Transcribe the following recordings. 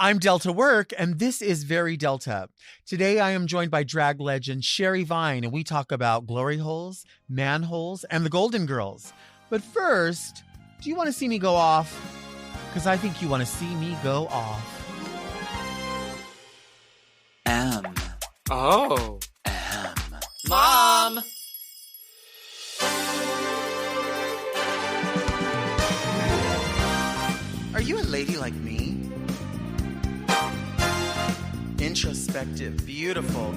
I'm Delta Work, and this is Very Delta. Today, I am joined by drag legend Sherry Vine, and we talk about glory holes, manholes, and the Golden Girls. But first, do you want to see me go off? Because I think you want to see me go off. Oh. Mom! Are you a lady like me? Introspective, beautiful.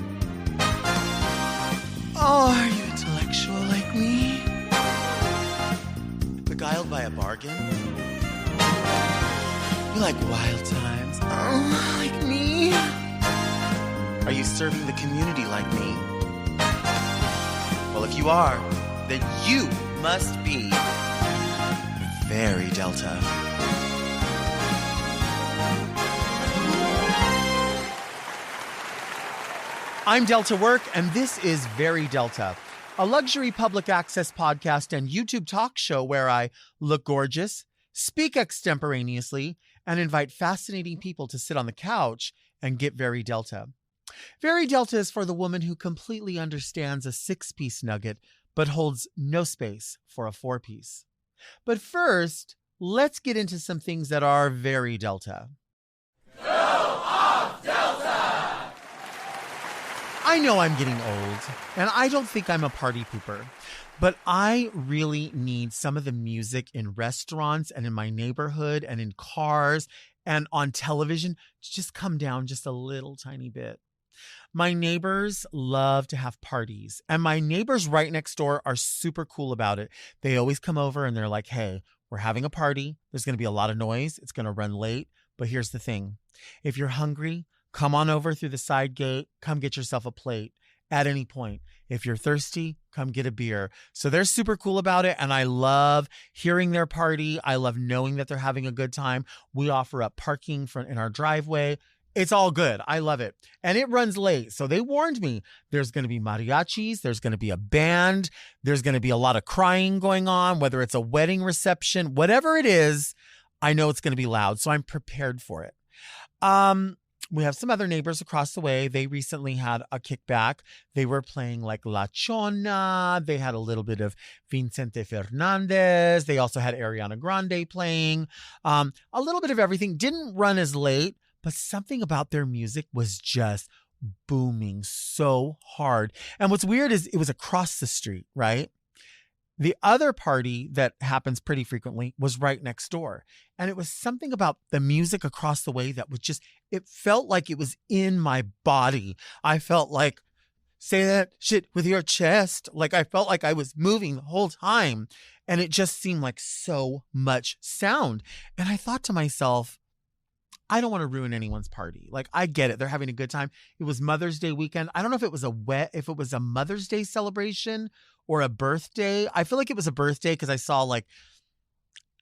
Oh, are you intellectual like me? Beguiled by a bargain? You like wild times? Oh, like me? Are you serving the community like me? Well, if you are, then you must be very Delta. I'm Delta Work, and this is Very Delta, a luxury public access podcast and YouTube talk show where I look gorgeous, speak extemporaneously, and invite fascinating people to sit on the couch and get very Delta. Very Delta is for the woman who completely understands a 6-piece nugget, but holds no space for a 4-piece. But first, let's get into some things that are very Delta. Go off, Delta! I know I'm getting old, and I don't think I'm a party pooper, but I really need some of the music in restaurants and in my neighborhood and in cars and on television to just come down just a little tiny bit. My neighbors love to have parties, and my neighbors right next door are super cool about it. They always come over and they're like, hey, we're having a party. There's going to be a lot of noise. It's going to run late. But here's the thing. If you're hungry, come on over through the side gate. Come get yourself a plate at any point. If you're thirsty, come get a beer. So they're super cool about it. And I love hearing their party. I love knowing that they're having a good time. We offer up parking in our driveway. It's all good. I love it. And it runs late. So they warned me there's going to be mariachis. There's going to be a band. There's going to be a lot of crying going on, whether it's a wedding reception, whatever it is, I know it's going to be loud. So I'm prepared for it. We have some other neighbors across the way. They recently had a kickback. They were playing like La Chona. They had a little bit of Vicente Fernandez. They also had Ariana Grande playing. A little bit of everything. Didn't run as late, but something about their music was just booming so hard. And what's weird is it was across the street, right? The other party that happens pretty frequently was right next door. And it was something about the music across the way that was just, it felt like it was in my body. I felt like, say that shit with your chest. Like I felt like I was moving the whole time. And it just seemed like so much sound. And I thought to myself, I don't want to ruin anyone's party. Like I get it. They're having a good time. It was Mother's Day weekend. I don't know if it was a Mother's Day celebration or a birthday. I feel like it was a birthday because I saw like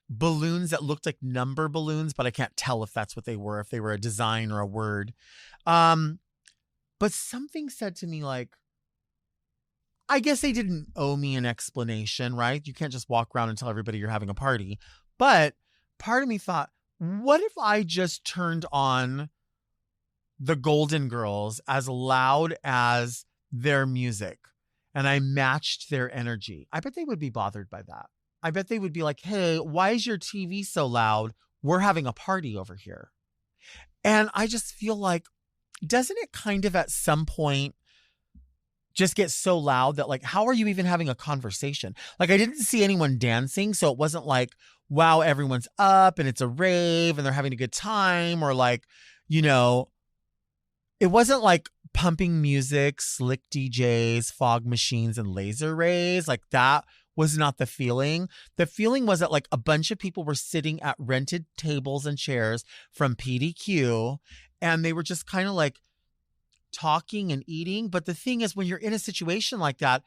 balloons that looked like number balloons, but I can't tell if that's what they were, if they were a design or a word. But something said to me like, I guess they didn't owe me an explanation, right? You can't just walk around and tell everybody you're having a party. But part of me thought, what if I just turned on the Golden Girls as loud as their music and I matched their energy? I bet they would be bothered by that. I bet they would be like, hey, why is your TV so loud? We're having a party over here. And I just feel like, doesn't it kind of at some point just get so loud that like, how are you even having a conversation? Like I didn't see anyone dancing. So it wasn't like, wow, everyone's up and it's a rave and they're having a good time, or like, you know, it wasn't like pumping music, slick DJs, fog machines, and laser rays. Like that was not the feeling. The feeling was that like a bunch of people were sitting at rented tables and chairs from PDQ and they were just kind of like talking and eating. But the thing is, when you're in a situation like that,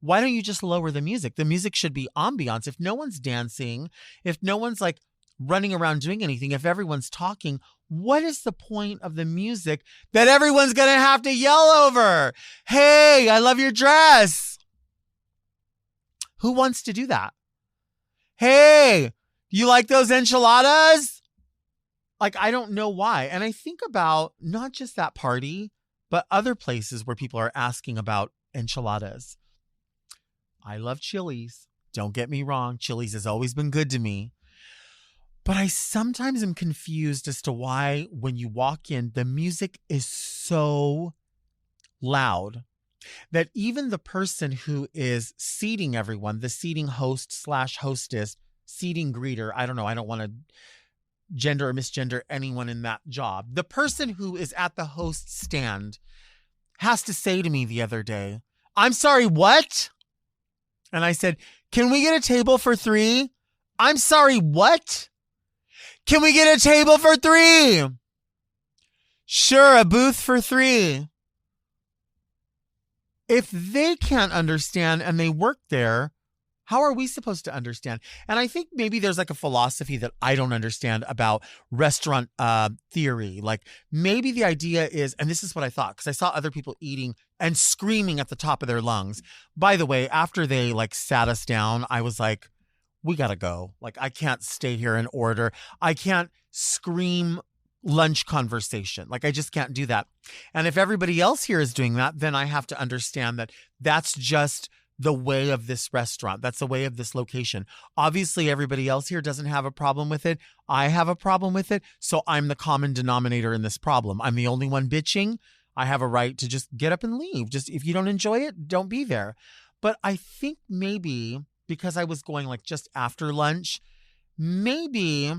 why don't you just lower the music? The music should be ambiance. If no one's dancing, if no one's like running around doing anything, if everyone's talking, what is the point of the music that everyone's going to have to yell over? Hey, I love your dress. Who wants to do that? Hey, you like those enchiladas? Like, I don't know why. And I think about not just that party, but other places where people are asking about enchiladas. I love Chili's. Don't get me wrong. Chili's has always been good to me. But I sometimes am confused as to why when you walk in, the music is so loud that even the person who is seating everyone, the seating host / hostess, seating greeter, I don't know, I don't want to gender or misgender anyone in that job. The person who is at the host stand has to say to me the other day, I'm sorry, what? And I said, can we get a table for 3? I'm sorry, what? Can we get a table for 3? Sure, a booth for 3. If they can't understand and they work there, how are we supposed to understand? And I think maybe there's like a philosophy that I don't understand about restaurant theory. Like maybe the idea is, and this is what I thought, because I saw other people eating and screaming at the top of their lungs. By the way, after they like sat us down, I was like, we got to go. Like, I can't stay here and order. I can't scream lunch conversation. Like, I just can't do that. And if everybody else here is doing that, then I have to understand that that's just the way of this restaurant. That's the way of this location. Obviously, everybody else here doesn't have a problem with it. I have a problem with it. So I'm the common denominator in this problem. I'm the only one bitching. I have a right to just get up and leave. Just if you don't enjoy it, don't be there. But I think maybe because I was going like just after lunch, maybe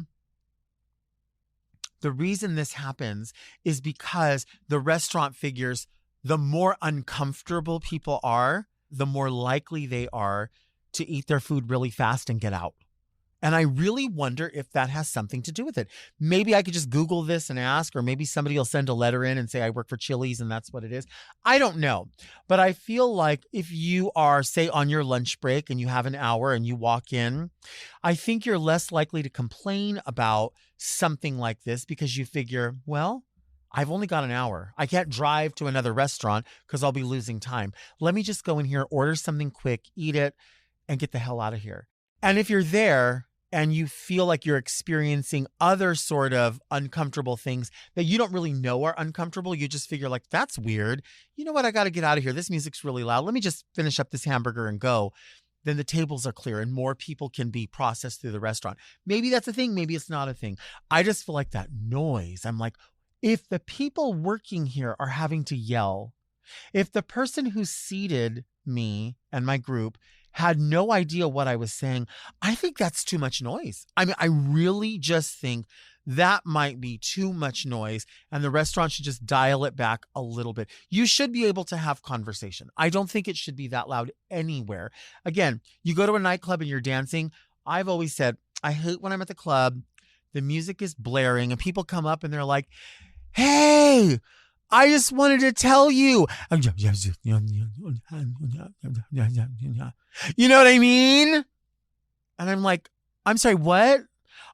the reason this happens is because the restaurant figures the more uncomfortable people are, the more likely they are to eat their food really fast and get out. And I really wonder if that has something to do with it. Maybe I could just Google this and ask, or maybe somebody will send a letter in and say, I work for Chili's and that's what it is. I don't know. But I feel like if you are, say, on your lunch break and you have an hour and you walk in, I think you're less likely to complain about something like this because you figure, well, I've only got an hour. I can't drive to another restaurant because I'll be losing time. Let me just go in here, order something quick, eat it, and get the hell out of here. And if you're there and you feel like you're experiencing other sort of uncomfortable things that you don't really know are uncomfortable, you just figure like, that's weird. You know what? I got to get out of here. This music's really loud. Let me just finish up this hamburger and go. Then the tables are clear and more people can be processed through the restaurant. Maybe that's a thing. Maybe it's not a thing. I just feel like that noise. I'm like, if the people working here are having to yell, if the person who seated me and my group had no idea what I was saying, I think that's too much noise. I mean, I really just think that might be too much noise and the restaurant should just dial it back a little bit. You should be able to have conversation. I don't think it should be that loud anywhere. Again, you go to a nightclub and you're dancing. I've always said, I hate when I'm at the club, the music is blaring and people come up and they're like, hey, I just wanted to tell you. You know what I mean? And I'm like, I'm sorry, what?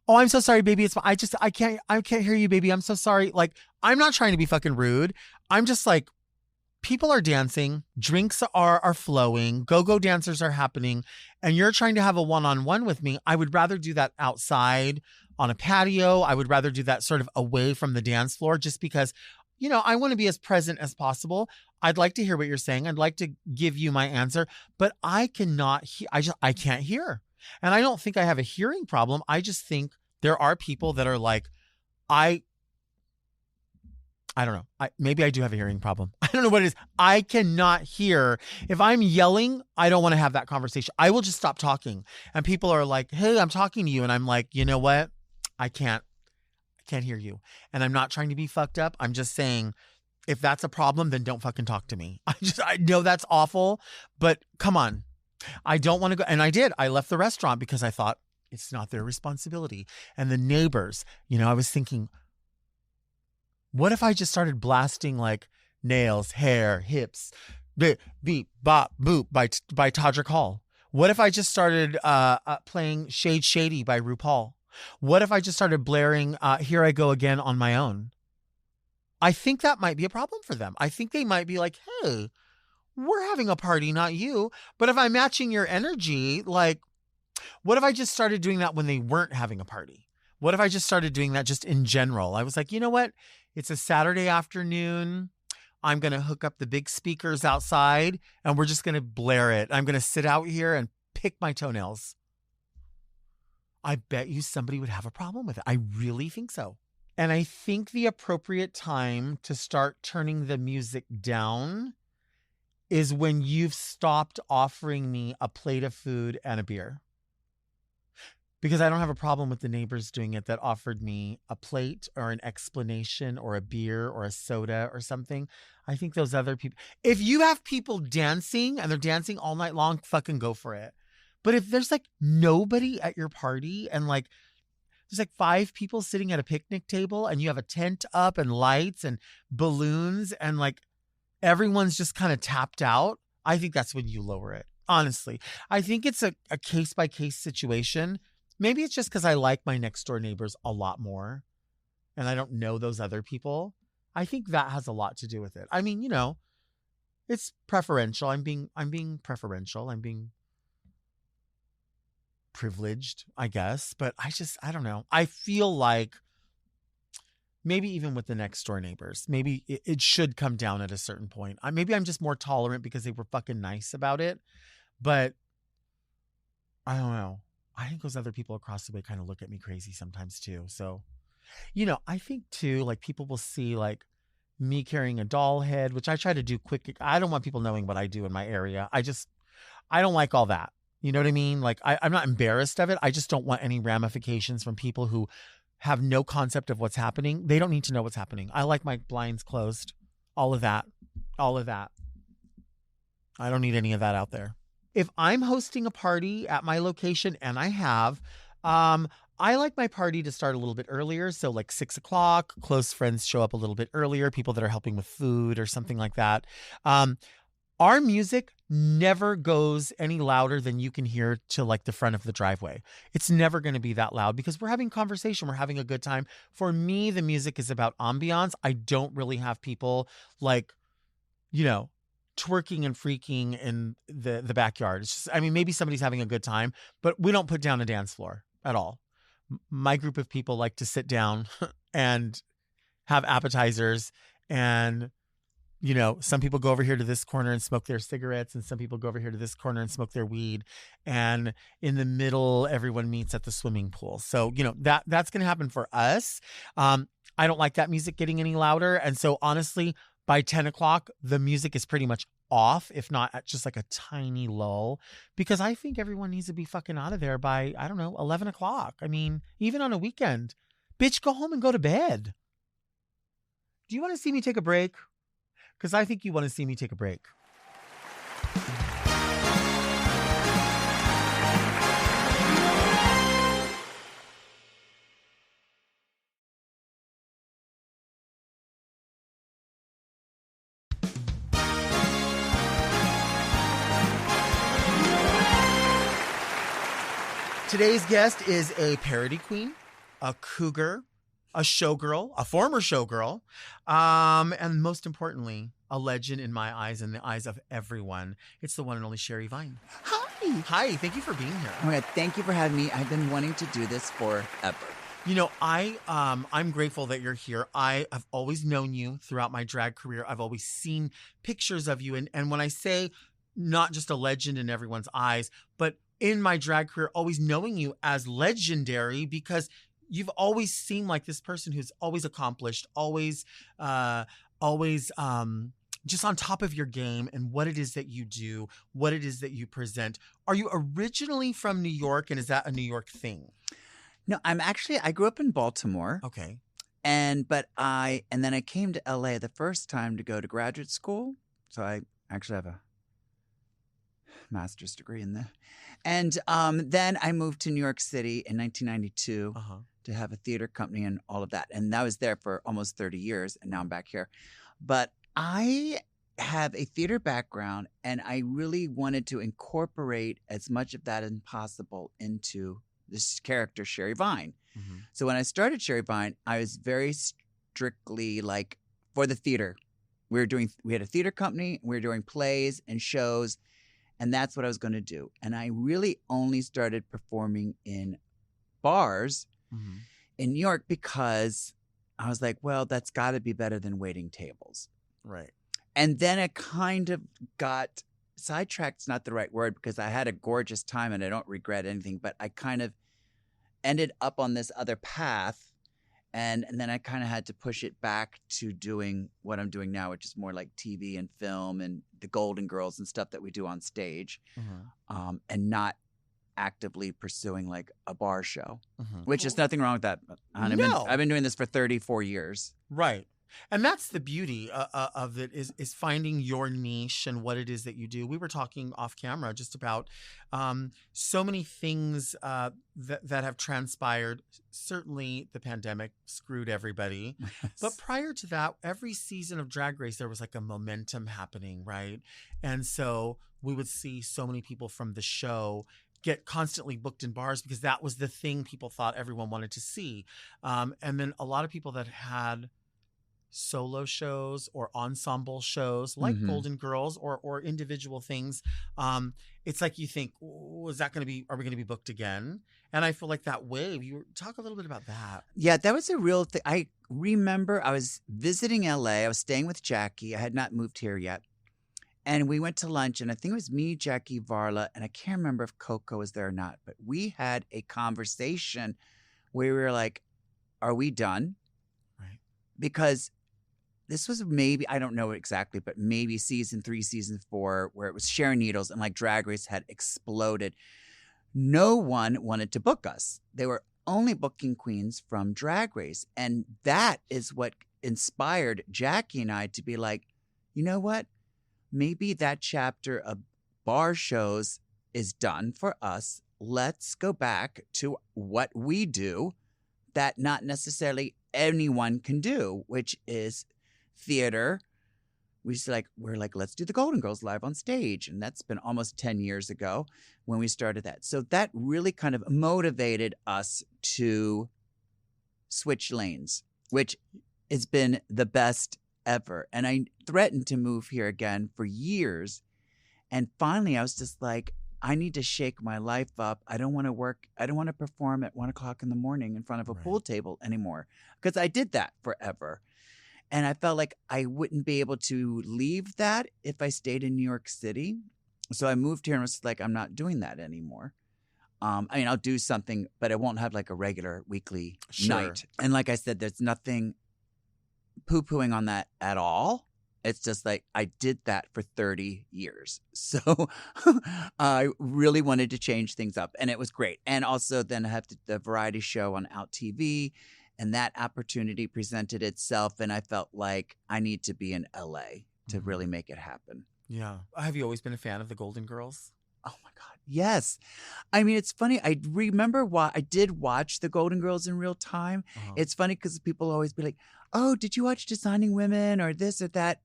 Oh, I'm so sorry, baby. It's I can't hear you, baby. I'm so sorry. Like, I'm not trying to be fucking rude. I'm just like, people are dancing, drinks are flowing, go-go dancers are happening, and you're trying to have a one-on-one with me. I would rather do that outside on a patio. I would rather do that sort of away from the dance floor just because, you know, I want to be as present as possible. I'd like to hear what you're saying. I'd like to give you my answer, but I cannot hear. I can't hear. And I don't think I have a hearing problem. I just think there are people that are like, I don't know. Maybe I do have a hearing problem. I don't know what it is. I cannot hear. If I'm yelling, I don't want to have that conversation. I will just stop talking. And people are like, hey, I'm talking to you. And I'm like, you know what? I can't hear you. And I'm not trying to be fucked up. I'm just saying, if that's a problem, then don't fucking talk to me. I know that's awful, but come on. I don't want to go. And I did. I left the restaurant because I thought it's not their responsibility. And the neighbors, you know, I was thinking, what if I just started blasting like Nails, Hair, Hips, Beep, Bop, Boop by Todrick Hall? What if I just started playing Shade Shady by RuPaul? What if I just started blaring Here I Go Again on my own? I think that might be a problem for them. I think they might be like, hey, we're having a party, not you. But if I'm matching your energy, like, what if I just started doing that when they weren't having a party? What if I just started doing that just in general? I was like, you know what? It's a Saturday afternoon. I'm going to hook up the big speakers outside and we're just going to blare it. I'm going to sit out here and pick my toenails. I bet you somebody would have a problem with it. I really think so. And I think the appropriate time to start turning the music down is when you've stopped offering me a plate of food and a beer. Because I don't have a problem with the neighbors doing it that offered me a plate or an explanation or a beer or a soda or something. I think those other people, if you have people dancing and they're dancing all night long, fucking go for it. But if there's like nobody at your party and like there's like 5 people sitting at a picnic table and you have a tent up and lights and balloons and like everyone's just kind of tapped out, I think that's when you lower it. Honestly, I think it's a case-by-case situation. Maybe it's just because I like my next door neighbors a lot more and I don't know those other people. I think that has a lot to do with it. I mean, you know, it's preferential. I'm being preferential. I'm being privileged, I guess. But I don't know. I feel like maybe even with the next door neighbors, maybe it should come down at a certain point. Maybe I'm just more tolerant because they were fucking nice about it. But I don't know. I think those other people across the way kind of look at me crazy sometimes too. So, you know, I think too, like people will see like me carrying a doll head, which I try to do quick. I don't want people knowing what I do in my area. I don't like all that. You know what I mean? Like I'm not embarrassed of it. I just don't want any ramifications from people who have no concept of what's happening. They don't need to know what's happening. I like my blinds closed. All of that. I don't need any of that out there. If I'm hosting a party at my location, and I have, I like my party to start a little bit earlier. So like 6 o'clock, close friends show up a little bit earlier, people that are helping with food or something like that. Our music never goes any louder than you can hear to like the front of the driveway. It's never going to be that loud because we're having conversation. We're having a good time. For me, the music is about ambiance. I don't really have people like, you know, twerking and freaking in the backyard. It's just, I mean, maybe somebody's having a good time, but we don't put down a dance floor at all. My group of people like to sit down and have appetizers, and you know, some people go over here to this corner and smoke their cigarettes, and some people go over here to this corner and smoke their weed, and in the middle everyone meets at the swimming pool. So, you know, that's going to happen for us. I don't like that music getting any louder, and so honestly, by 10 o'clock, the music is pretty much off, if not at just like a tiny lull, because I think everyone needs to be fucking out of there by, I don't know, 11 o'clock. I mean, even on a weekend. Bitch, go home and go to bed. Do you want to see me take a break? Because I think you want to see me take a break. Today's guest is a parody queen, a cougar, a showgirl, a former showgirl, and most importantly, a legend in my eyes and the eyes of everyone. It's the one and only Sherry Vine. Hi, thank you for being here. Oh my God, thank you for having me. I've been wanting to do this forever. You know, I'm grateful that you're here. I have always known you throughout my drag career. I've always seen pictures of you. And when I say not just a legend in everyone's eyes, but in my drag career, always knowing you as legendary, because you've always seemed like this person who's always accomplished, always just on top of your game and what it is that you do, what it is that you present. Are you originally from New York, and is that a New York thing? No, I grew up in Baltimore. Okay. And then I came to LA the first time to go to graduate school. So I actually have a master's degree in that. And then I moved to New York City in 1992 to have a theater company and all of that. And I was there for almost 30 years, and now I'm back here. But I have a theater background, and I really wanted to incorporate as much of that as possible into this character, Sherry Vine. Mm-hmm. So when I started Sherry Vine, I was very strictly like for the theater. We had a theater company, we were doing plays and shows, and that's what I was going to do. And I really only started performing in bars in New York because I was like, well, that's got to be better than waiting tables. Right. And then I kind of got sidetracked's not the right word because I had a gorgeous time and I don't regret anything, but I kind of ended up on this other path. And then I kind of had to push it back to doing what I'm doing now, which is more like TV and film and the Golden Girls and stuff that we do on stage, and not actively pursuing like a bar show, which is nothing wrong with that. I've been doing this for 34 years. Right. And that's the beauty of it is finding your niche and what it is that you do. We were talking off camera just about so many things that have transpired. Certainly the pandemic screwed everybody. Yes. But prior to that, every season of Drag Race, there was like a momentum happening, right? And so we would see so many people from the show get constantly booked in bars because that was the thing people thought everyone wanted to see. And then a lot of people that had solo shows or ensemble shows like Golden Girls or individual things, it's like you think, are we going to be booked again? And I feel like that wave, talk a little bit about that. Yeah, that was a real thing. I remember I was visiting LA. I was staying with Jackie. I had not moved here yet. And we went to lunch, and I think it was me, Jackie, Varla, and I can't remember if Coco was there or not, but we had a conversation where we were like, are we done? Right. Because this was maybe, I don't know exactly, but maybe season 3, season 4, where it was Sharon Needles and like Drag Race had exploded. No one wanted to book us. They were only booking queens from Drag Race. And that is what inspired Jackie and I to be like, you know what? Maybe that chapter of bar shows is done for us. Let's go back to what we do that not necessarily anyone can do, which is theater. We're like, let's do the Golden Girls live on stage. And that's been almost 10 years ago when we started that. So that really kind of motivated us to switch lanes, which has been the best ever. And I threatened to move here again for years. And finally, I was just like, I need to shake my life up. I don't want to work. I don't want to perform at 1 o'clock in the morning in front of a pool table anymore, because I did that forever. And I felt like I wouldn't be able to leave that if I stayed in New York City. So I moved here and was like, I'm not doing that anymore. I'll do something, but I won't have like a regular weekly night. And like I said, there's nothing poo-pooing on that at all. It's just like I did that for 30 years. So I really wanted to change things up, and it was great. And also then I have the variety show on Out TV, and that opportunity presented itself, and I felt like I need to be in LA to really make it happen. Yeah. Have you always been a fan of the Golden Girls? Oh my God. Yes. I mean, it's funny. I remember I did watch the Golden Girls in real time. It's funny because people always be like, oh, did you watch Designing Women or this or that?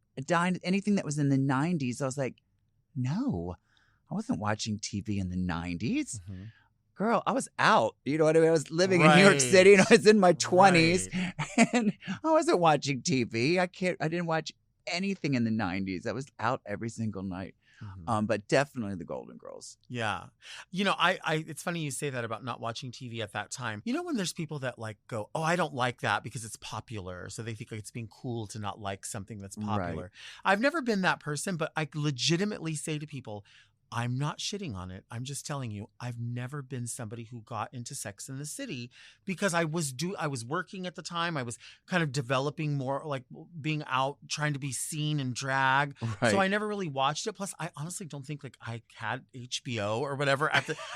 Anything that was in the 90s. I was like, no, I wasn't watching TV in the 90s. Girl, I was out. You know what I mean? I was living in New York City and I was in my 20s and I wasn't watching TV. I didn't watch anything in the 90s. I was out every single night. But definitely the Golden Girls. Yeah. You know, I it's funny you say that about not watching TV at that time. You know, when there's people that like go, oh, I don't like that because it's popular. So they think like it's being cool to not like something that's popular. Right. I've never been that person, but I legitimately say to people, I'm not shitting on it. I'm just telling you, I've never been somebody who got into Sex in the City because I was working at the time. I was kind of developing more, like being out, trying to be seen in drag. Right. So I never really watched it. Plus, I honestly don't think like I had HBO or whatever.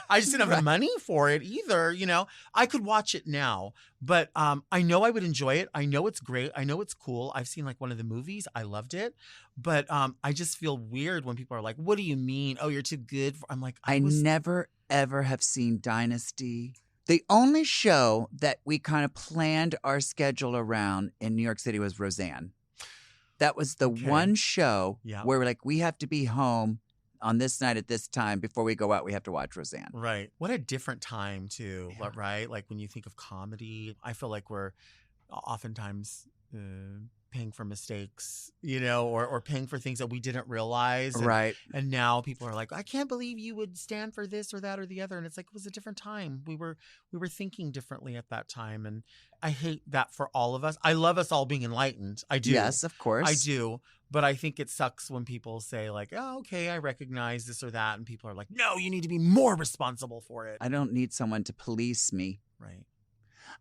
I just didn't have the money for it either. You know, I could watch it now, but I know I would enjoy it. I know it's great. I know it's cool. I've seen like one of the movies. I loved it. But I just feel weird when people are like, what do you mean? Oh, you're too good. I'm like, I never, ever have seen Dynasty. The only show that we kind of planned our schedule around in New York City was Roseanne. That was the one show where we're like, we have to be home on this night at this time. Before we go out, we have to watch Roseanne. Right. What a different time too, right? Like when you think of comedy, I feel like we're oftentimes paying for mistakes, or paying for things that we didn't realize. Right. And now people are like, I can't believe you would stand for this or that or the other. And it's like, it was a different time. We were thinking differently at that time. And I hate that for all of us. I love us all being enlightened. I do. Yes, of course. I do. But I think it sucks when people say like, oh, okay, I recognize this or that. And people are like, no, you need to be more responsible for it. I don't need someone to police me. Right.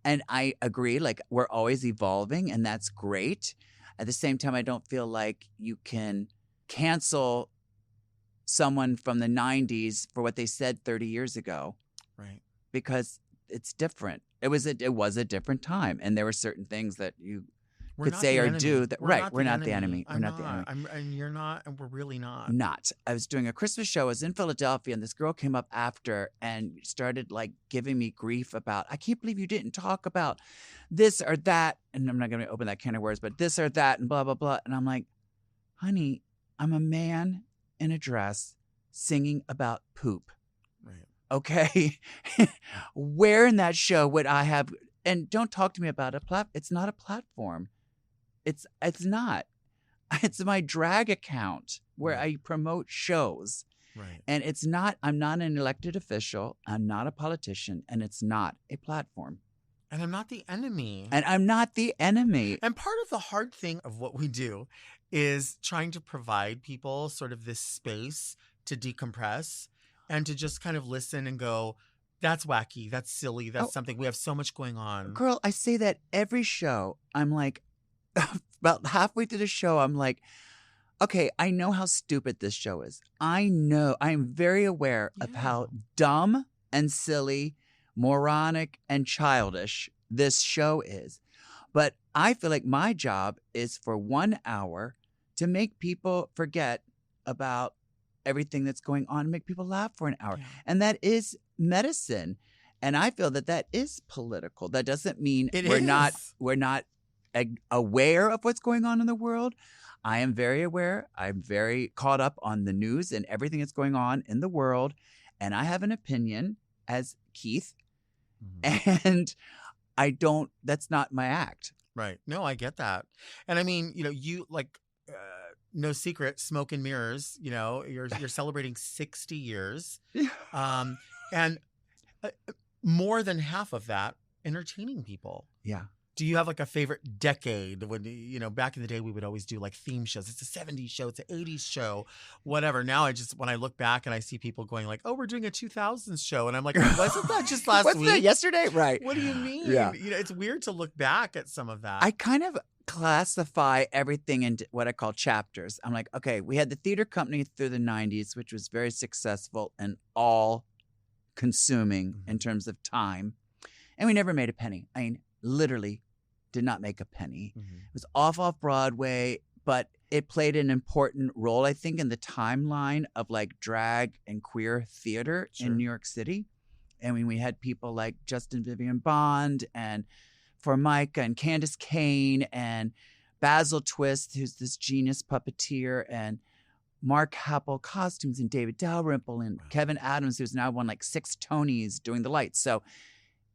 And I agree, like we're always evolving and that's great. At the same time, I don't feel like you can cancel someone from the 90s for what they said 30 years ago. Right. Because it's different. It was a different time. And there were certain things that you could say or do that. We're not the enemy. We're not the enemy. And you're not, and we're really not. Not. I was doing a Christmas show. I was in Philadelphia, and this girl came up after and started like giving me grief about, I can't believe you didn't talk about this or that. And I'm not going to open that can of words, but this or that and blah, blah, blah. And I'm like, honey, I'm a man in a dress singing about poop. Right. Okay. Where in that show would I have, and don't talk to me about it's not a platform. It's not. It's my drag account where I promote shows. Right. And it's not, I'm not an elected official. I'm not a politician. And it's not a platform. And I'm not the enemy. And I'm not the enemy. And part of the hard thing of what we do is trying to provide people sort of this space to decompress and to just kind of listen and go, that's wacky. That's silly. That's something. We have so much going on. Girl, I say that every show. I'm like, about halfway through the show, I'm like, okay, I know how stupid this show is. I know. I'm very aware of how dumb and silly, moronic and childish this show is. But I feel like my job is for 1 hour to make people forget about everything that's going on and make people laugh for an hour. Yeah. And that is medicine. And I feel that that is political. That doesn't mean we're not aware of what's going on in the world. I am very aware. I'm very caught up on the news and everything that's going on in the world. And I have an opinion as Keith. And that's not my act. Right. No, I get that. And I mean, you like, no secret, Smoke and Mirrors, you're celebrating 60 years. And more than half of that entertaining people. Yeah. Do you have like a favorite decade? When, back in the day, we would always do like theme shows. It's a 70s show. It's an 80s show, whatever. Now when I look back and I see people going like, oh, we're doing a 2000s show. And I'm like, wasn't that just last week? Wasn't that yesterday? Right. What do you mean? Yeah. It's weird to look back at some of that. I kind of classify everything into what I call chapters. I'm like, okay, we had the theater company through the 90s, which was very successful and all consuming in terms of time. And we never made a penny. I mean, literally did not make a penny. It was off Broadway, but it played an important role, I think, in the timeline of like drag and queer theater in New York City. And when we had people like Justin Vivian Bond and Formica and Candace Kane and Basil Twist, who's this genius puppeteer, and Mark Happel costumes, and David Dalrymple and Kevin Adams, who's now won like 6 Tonys doing the lights. So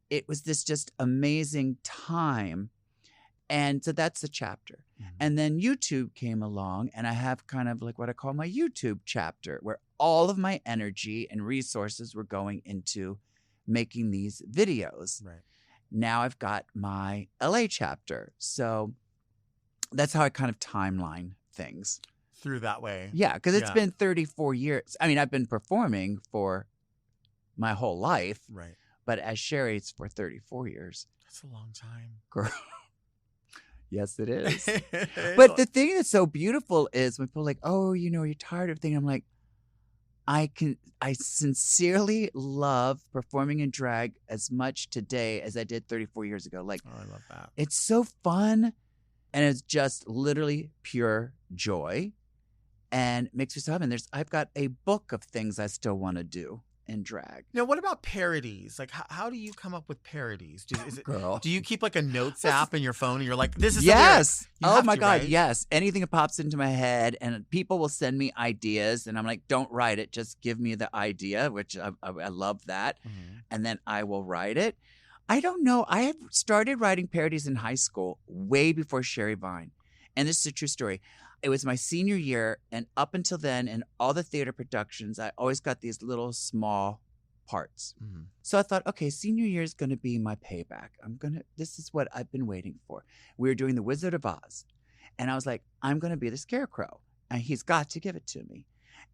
it was this just amazing time. And so that's the chapter. And then YouTube came along, and I have kind of like what I call my YouTube chapter, where all of my energy and resources were going into making these videos. Right. Now I've got my LA chapter. So that's how I kind of timeline things. Through that way. Yeah, because it's been 34 years. I mean, I've been performing for my whole life. Right. But as Sherry, it's for 34 years. That's a long time. Girl. Yes, it is. But the thing that's so beautiful is when people are like, oh, you're tired of things. I'm like, I sincerely love performing in drag as much today as I did 34 years ago. Like, oh, I love that. It's so fun, and it's just literally pure joy, and makes me so happy. And I've got a book of things I still want to do in drag. Now, what about parodies? Like, how do you come up with parodies? Girl. Do you keep like a notes app in your phone and you're like, this is yes. Oh my God, right? Yes. Anything that pops into my head, and people will send me ideas, and I'm like, don't write it. Just give me the idea, which I love that. And then I will write it. I don't know. I have started writing parodies in high school way before Sherry Vine. And this is a true story. It was my senior year, and up until then, in all the theater productions, I always got these little small parts. Mhm. So I thought, okay, senior year is going to be my payback. This is what I've been waiting for. We were doing The Wizard of Oz, and I was like, I'm going to be the Scarecrow, and he's got to give it to me.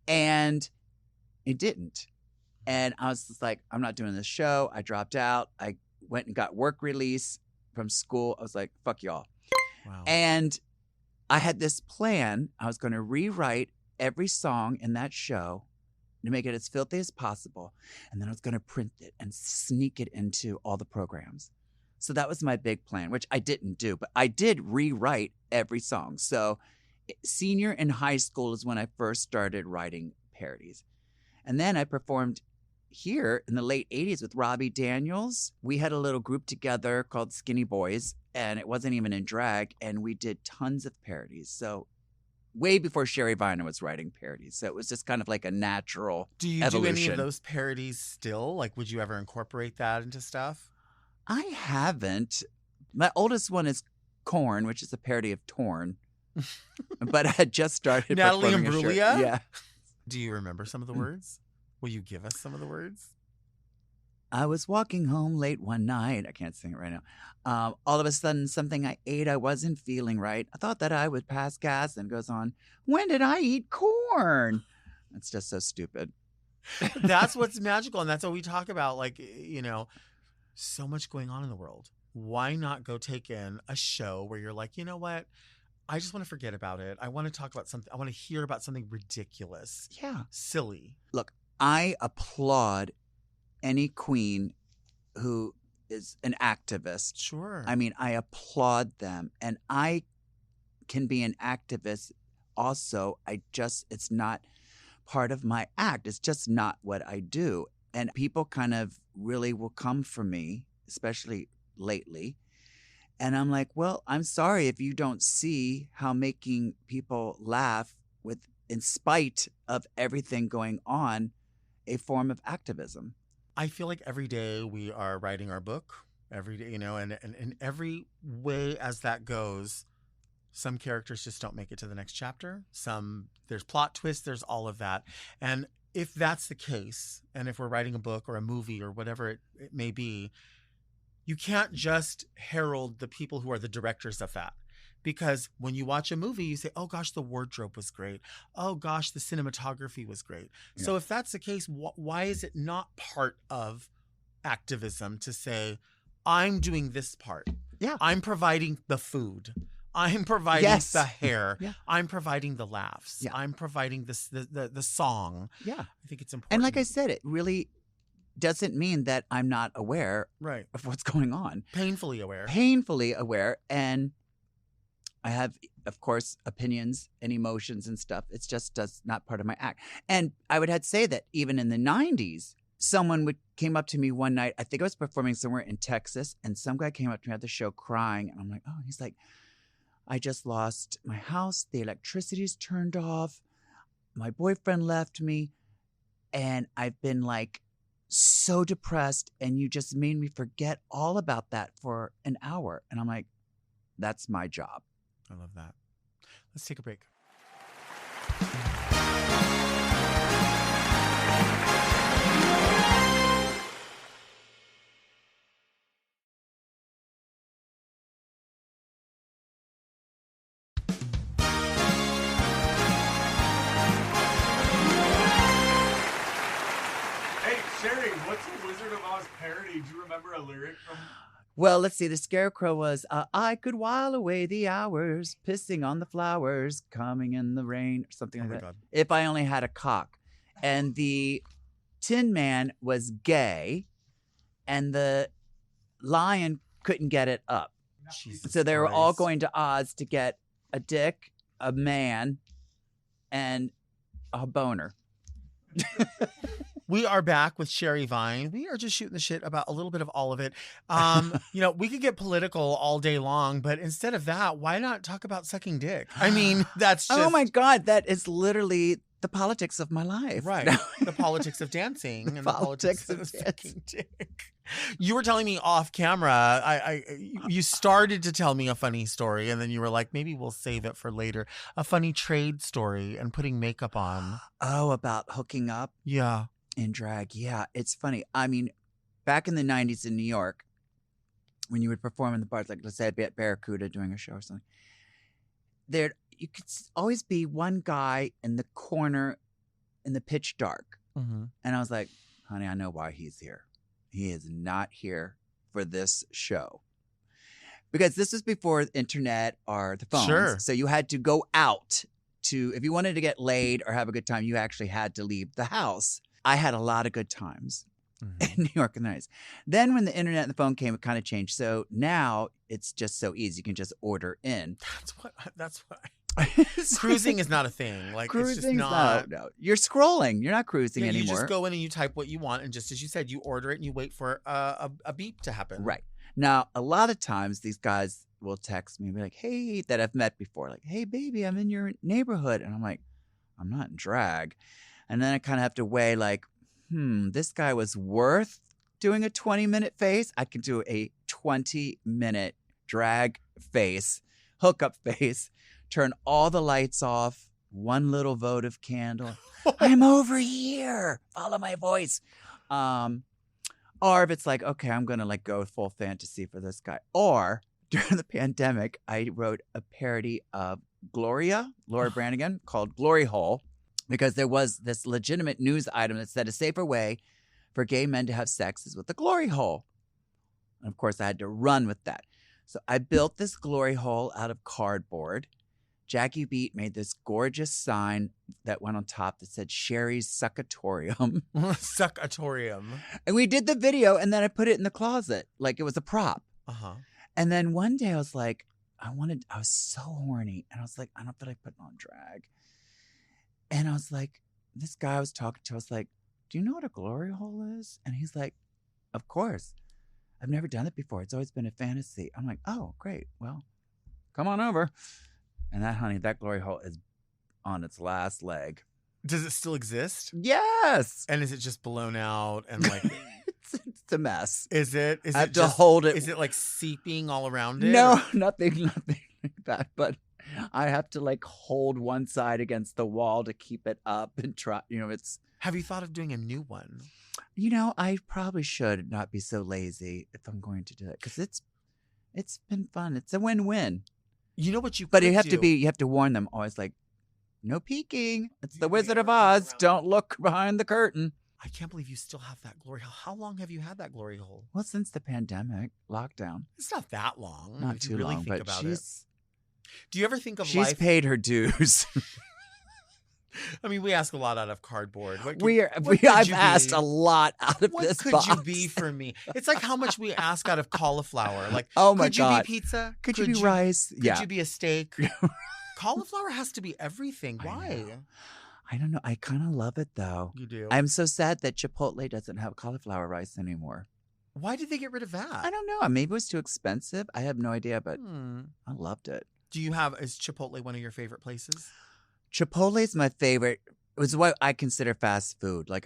And it didn't. And I was just like, I'm not doing this show. I dropped out. I went and got work release from school. I was like, fuck y'all. Wow. And I had this plan. I was going to rewrite every song in that show to make it as filthy as possible. And then I was going to print it and sneak it into all the programs. So that was my big plan, which I didn't do, but I did rewrite every song. So senior in high school is when I first started writing parodies. And then I performed here in the late 80s with Robbie Daniels. We had a little group together called Skinny Boys, and it wasn't even in drag, and we did tons of parodies. So way before Sherry Viner was writing parodies. So it was just kind of like a natural Do you evolution. do any of those parodies still? Like, would you ever incorporate that into stuff? I haven't. My oldest one is Corn, which is a parody of Torn. But I had just started Natalie performing a show. Imbruglia? Yeah. Do you remember some of the words? Will you give us some of the words? I was walking home late one night. I can't sing it right now. All of a sudden, something I ate I wasn't feeling right. I thought that I would pass gas, and goes on, when did I eat corn? It's just so stupid. That's what's magical. And that's what we talk about. Like, you know, so much going on in the world. Why not go take in a show where you're like, you know what? I just want to forget about it. I want to talk about something. I want to hear about something ridiculous. Yeah. Silly. Look, I applaud any queen who is an activist. Sure. I mean, I applaud them. And I can be an activist also. It's not part of my act. It's just not what I do. And people kind of really will come for me, especially lately. And I'm like, well, I'm sorry if you don't see how making people laugh in spite of everything going on, a form of activism. I feel like every day we are writing our book, every day, you know, and in every way as that goes, some characters just don't make it to the next chapter. There's plot twists, there's all of that. And if that's the case, and if we're writing a book or a movie or whatever it may be, you can't just herald the people who are the directors of that. Because when you watch a movie, you say, oh, gosh, the wardrobe was great. Oh, gosh, the cinematography was great. Yeah. So if that's the case, why is it not part of activism to say, I'm doing this part? Yeah. I'm providing the food. I'm providing the hair. Yeah. I'm providing the laughs. Yeah. I'm providing the song. Yeah. I think it's important. And like I said, it really doesn't mean that I'm not aware of what's going on. Painfully aware. Painfully aware. And I have, of course, opinions and emotions and stuff. It's just not part of my act. And I would have to say that even in the 90s, someone came up to me one night. I think I was performing somewhere in Texas, and some guy came up to me at the show crying. And I'm like, oh, he's like, I just lost my house. The electricity's turned off. My boyfriend left me. And I've been like so depressed. And you just made me forget all about that for an hour. And I'm like, that's my job. I love that. Let's take a break. Hey, Sherry, what's a Wizard of Oz parody? Do you remember a lyric from... Well, let's see. The Scarecrow was, I could while away the hours, pissing on the flowers, coming in the rain, or something like that. God. If I only had a cock. And the Tin Man was gay, and the lion couldn't get it up. Jesus so they were Christ. all going to Oz to get a dick, a man, and a boner. We are back with Sherry Vine. We are just shooting the shit about a little bit of all of it. You know, we could get political all day long, but instead of that, why not talk about sucking dick? I mean, that's just... Oh my God, that is literally the politics of my life. Right. No. The politics of dancing and the politics of dancing. sucking dick. You were telling me off camera, you started to tell me a funny story, and then you were like, maybe we'll save it for later. A funny trade story and putting makeup on. Oh, about hooking up Yeah. in drag. Yeah, it's funny. I mean, back in the 90s in New York, when you would perform in the bars, like let's say I'd be at Barracuda doing a show or something, you could always be one guy in the corner in the pitch dark. Mm-hmm. And I was like, honey, I know why he's here. He is not here for this show. Because this was before the internet or the phones. Sure. So you had to go out to, if you wanted to get laid or have a good time, you actually had to leave the house. I had a lot of good times in New York in the 90s. Then when the internet and the phone came, it kind of changed. So now it's just so easy. You can just order in. That's what cruising is not a thing. Like, it's just not. No. You're scrolling. You're not cruising anymore. You just go in and you type what you want. And just as you said, you order it and you wait for a beep to happen. Right. Now, a lot of times these guys will text me and be like, hey, that I've met before. Like, hey, baby, I'm in your neighborhood. And I'm like, I'm not in drag. And then I kind of have to weigh like, this guy was worth doing a 20-minute face. I can do a 20-minute drag face, hookup face, turn all the lights off, one little votive candle. I'm over here. Follow my voice. Or if it's like, okay, I'm going to like go full fantasy for this guy. Or during the pandemic, I wrote a parody of Laura Branigan, called Glory Hole, because there was this legitimate news item that said a safer way for gay men to have sex is with the glory hole. And of course, I had to run with that. So I built this glory hole out of cardboard. Jackie Beat made this gorgeous sign that went on top that said Sherry's Suckatorium. Suckatorium. And we did the video, and then I put it in the closet like it was a prop. Uh-huh. And then one day I was like, I was so horny. And I was like, I don't feel like putting on drag. And I was like, this guy I was talking to, I was like, do you know what a glory hole is? And he's like, of course. I've never done it before. It's always been a fantasy. I'm like, oh, great. Well, come on over. And that glory hole is on its last leg. Does it still exist? Yes. And is it just blown out and like it's a mess. Is it? I have to hold it. Is it like seeping all around it? No, nothing like that. But I have to like hold one side against the wall to keep it up and try. It's. Have you thought of doing a new one? I probably should not be so lazy if I'm going to do it, because it's been fun. It's a win-win. You know what you? But you have to warn them always, like, no peeking. It's the Wizard of Oz. Don't look behind the curtain. I can't believe you still have that glory hole. How long have you had that glory hole? Well, since the pandemic lockdown. It's not that long. Not too long, but Do you ever think of she's paid her dues. I mean, we ask a lot out of cardboard. I've asked a lot out of this box. What could you be for me? It's like how much we ask out of cauliflower. Like, oh my God. God. Could you be pizza? Could you be rice? Could you be a steak? Cauliflower has to be everything. Why? I don't know. I kind of love it, though. You do? I'm so sad that Chipotle doesn't have cauliflower rice anymore. Why did they get rid of that? I don't know. Maybe it was too expensive. I have no idea, but I loved it. Is Chipotle one of your favorite places? Chipotle is my favorite. It was what I consider fast food. Like,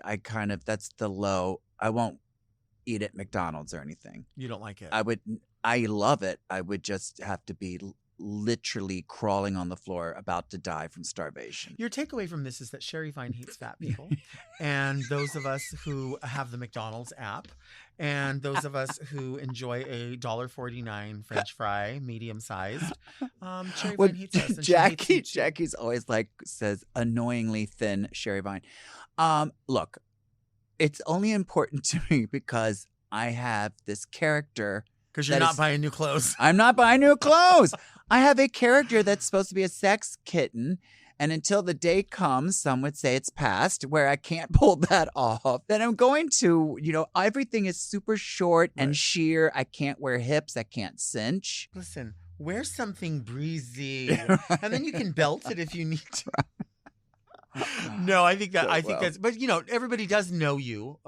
that's the low. I won't eat at McDonald's or anything. You don't like it? I love it. I would just have to be literally crawling on the floor about to die from starvation. Your takeaway from this is that Sherry Vine hates fat people. And those of us who have the McDonald's app, and those of us who enjoy a $1.49 French fry, medium sized, Sherry Vine hates us. And Jackie's always says annoyingly thin Sherry Vine. Look, it's only important to me because I have this character. Because you're not buying new clothes. I'm not buying new clothes. I have a character that's supposed to be a sex kitten. And until the day comes, some would say it's past, where I can't pull that off. Then I'm going to, everything is super short and sheer. I can't wear hips. I can't cinch. Listen, wear something breezy. And then you can belt it if you need to. No, I think that's, but everybody does know you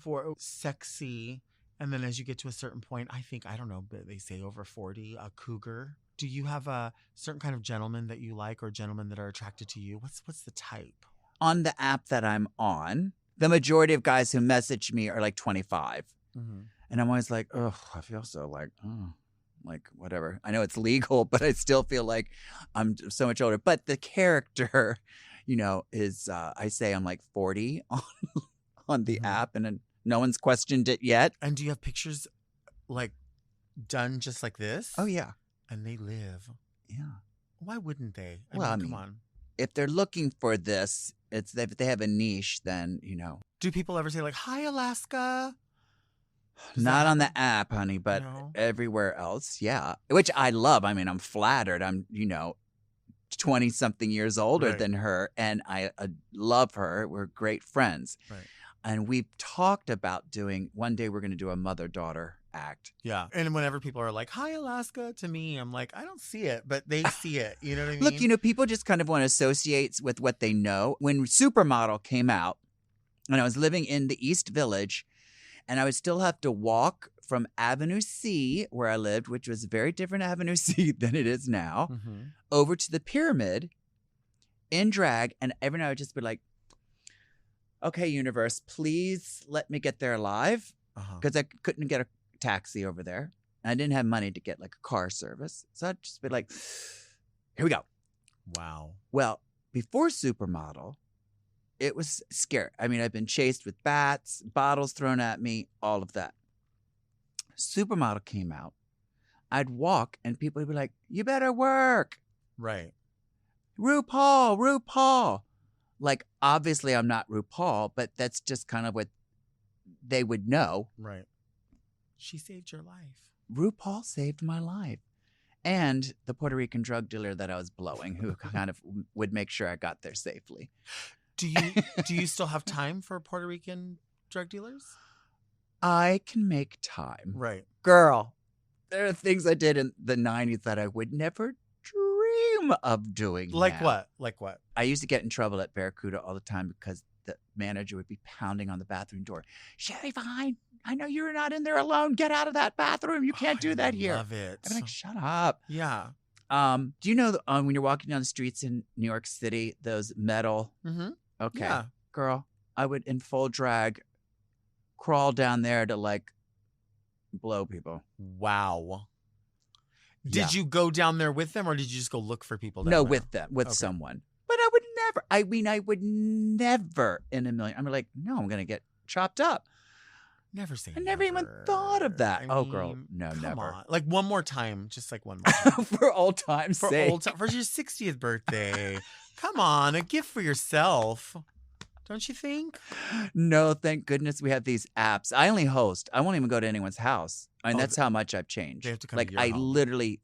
for sexy. And then as you get to a certain point, I don't know, they say over 40, a cougar. Do you have a certain kind of gentleman that you like, or gentlemen that are attracted to you? What's the type? on the app that I'm on, the majority of guys who message me are like 25. Mm-hmm. And I'm always like, oh, I feel so like, oh, like whatever. I know it's legal, but I still feel like I'm so much older. But the character, is I say I'm like 40 on the app, and no one's questioned it yet. And do you have pictures like done just like this? Oh, yeah. And they live. Yeah. Why wouldn't they? I mean, come on. If they're looking for this, if they have a niche, then, Do people ever say like, hi, Alaska? Not on the app, honey, but everywhere else, yeah. Which I love. I mean, I'm flattered. I'm, 20-something years older than her, and I love her. We're great friends. Right. And we've talked about one day we're going to do a mother-daughter act. Yeah. And whenever people are like, hi, Alaska, to me, I'm like, I don't see it, but they see it. You know what I mean? Look, people just kind of want to associate with what they know. When Supermodel came out, and I was living in the East Village, and I would still have to walk from Avenue C, where I lived, which was a very different Avenue C than it is now, over to the Pyramid in drag. And every night I would just be like, okay, universe, please let me get there alive. Because I couldn't get a taxi over there. And I didn't have money to get like a car service. So I'd just be like, here we go. Wow. Well, before Supermodel, it was scary. I mean, I've been chased with bats, bottles thrown at me, all of that. Supermodel came out. I'd walk and people would be like, you better work. Right. RuPaul. Like, obviously I'm not RuPaul, but that's just kind of what they would know. Right. She saved your life. RuPaul saved my life. And the Puerto Rican drug dealer that I was blowing, who kind of would make sure I got there safely. Do you still have time for Puerto Rican drug dealers? I can make time. Right. Girl, there are things I did in the 90s that I would never dream of doing Like now. what? Like what? I used to get in trouble at Barracuda all the time because the manager would be pounding on the bathroom door. Sherry Vine, I know you're not in there alone. Get out of that bathroom. You can't do that here. I love it. I'm like, shut up. Yeah. Do you know when you're walking down the streets in New York City, those metal? Mm-hmm. Okay. Yeah. Girl, I would in full drag crawl down there to like blow people. Wow. Did you go down there with them, or did you just go look for people down there? No, with them, with someone. But I would never in a million. I'm like, no, I'm going to get chopped up. Never say I never even thought of that. I girl, mean, no, come never. on. Like one more time, just like one more time. For old time's sake. For your 60th birthday. Come on, a gift for yourself. Don't you think? No, thank goodness we have these apps. I only host. I won't even go to anyone's house. I mean, that's how much I've changed. They have to come like, to your I home. literally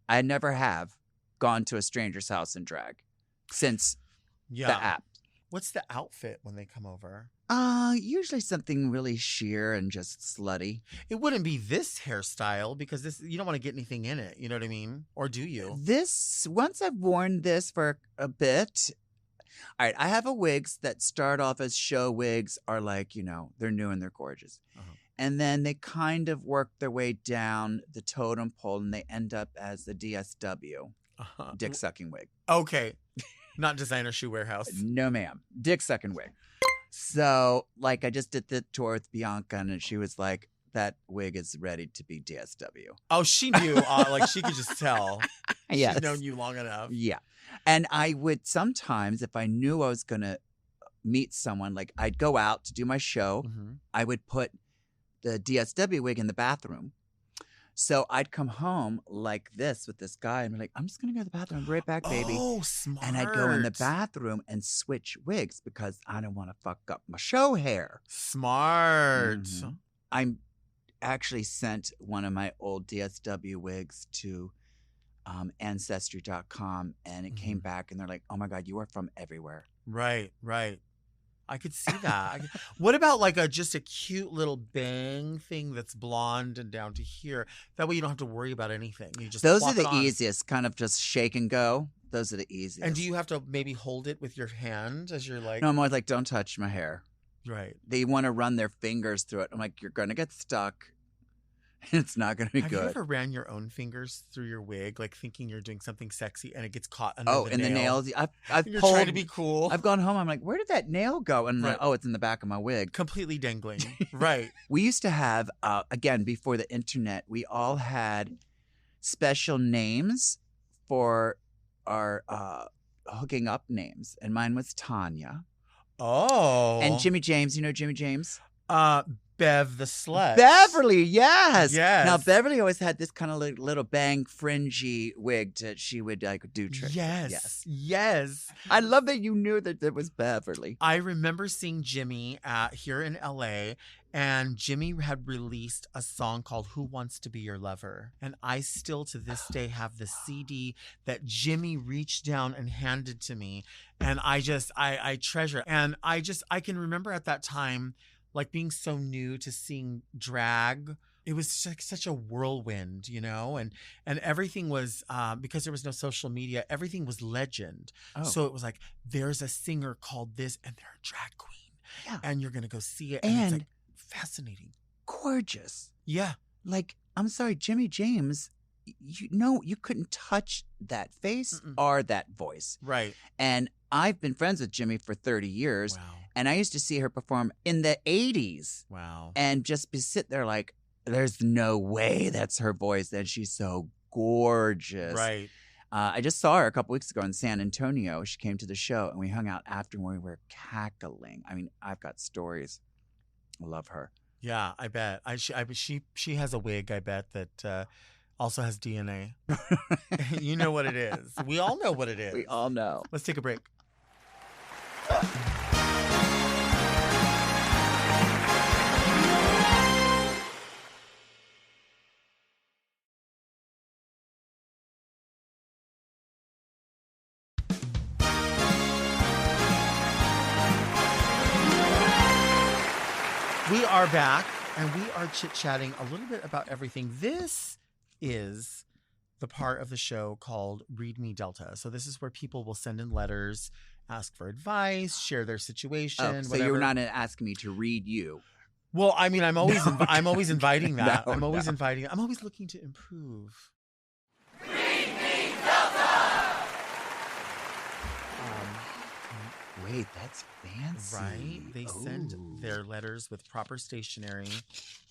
I never have gone to a stranger's house and drag since the app. What's the outfit when they come over? Usually something really sheer and just slutty. It wouldn't be this hairstyle because you don't want to get anything in it. You know what I mean? Or do you? Once I've worn this for a bit. All right, I have a wigs that start off as show wigs, are like, they're new and they're gorgeous. And then they kind of work their way down the totem pole and they end up as the DSW, dick sucking wig. Okay. Not designer shoe warehouse. No, ma'am. Dick sucking wig. So, like, I just did the tour with Bianca, and she was like, that wig is ready to be DSW. Oh, she knew. Like, she could just tell. Yes. She's known you long enough. Yeah. And I would sometimes, if I knew I was going to meet someone, like, I'd go out to do my show. Mm-hmm. I would put the DSW wig in the bathroom. So I'd come home like this with this guy and be like, I'm just going to go to the bathroom. I'll be right back, baby. Oh, smart. And I'd go in the bathroom and switch wigs because I don't want to fuck up my show hair. Smart. Mm-hmm. I actually sent one of my old DSW wigs to Ancestry.com and it came back and they're like, oh my God, you are from everywhere. Right. I could see that. What about like just a cute little bang thing that's blonde and down to here? That way you don't have to worry about anything. You just Those are plop the it on. easiest, kind of just shake and go. Those are the easiest. And do you have to maybe hold it with your hand as you're like? No, I'm always like, don't touch my hair. Right. They want to run their fingers through it. I'm like, you're going to get stuck. It's not going to be Have good. you ever ran your own fingers through your wig, like thinking you're doing something sexy, and it gets caught under the and nail? the nails. I've You're pulled, trying to be cool. I've gone home. I'm like, where did that nail go? And Right. it's in the back of my wig. Completely dangling. Right. We used to have, again, before the internet, we all had special names for our hooking up names. And mine was Tanya. Oh. And Jimmy James. You know Jimmy James? Bev the slut. Beverly, yes. Yes. Now, Beverly always had this kind of little bang fringy wig that she would do tricks. Yes. I love that you knew that it was Beverly. I remember seeing Jimmy here in LA, and Jimmy had released a song called Who Wants to Be Your Lover? And I still to this day have the CD that Jimmy reached down and handed to me. And I treasure it. And I can remember at that time, like being so new to seeing drag. It was like such a whirlwind, and everything was, because there was no social media, everything was legend. Oh. So it was like, there's a singer called this and they're a drag queen. Yeah. And you're going to go see it. And it's like fascinating. Gorgeous. Yeah. Like, I'm sorry, Jimmy James, you couldn't touch that face or that voice. Right. And I've been friends with Jimmy for 30 years. Wow. And I used to see her perform in the 80s. Wow. And just sit there like, there's no way that's her voice. And she's so gorgeous. Right. I just saw her a couple weeks ago in San Antonio. She came to the show and we hung out after and we were cackling. I mean, I've got stories. I love her. Yeah, I bet. She has a wig, I bet, that also has DNA. You know what it is. We all know what it is. We all know. Let's take a break. We are back, and we are chit-chatting a little bit about everything. This is the part of the show called Read Me Delta. So this is where people will send in letters, ask for advice, share their situation. Oh, so whatever. you're not asking me to read you. Well, I mean, I'm always inviting that. No, I'm always inviting. I'm always looking to improve. Read me Delta! Wait, that's fancy. Right? They send their letters with proper stationery.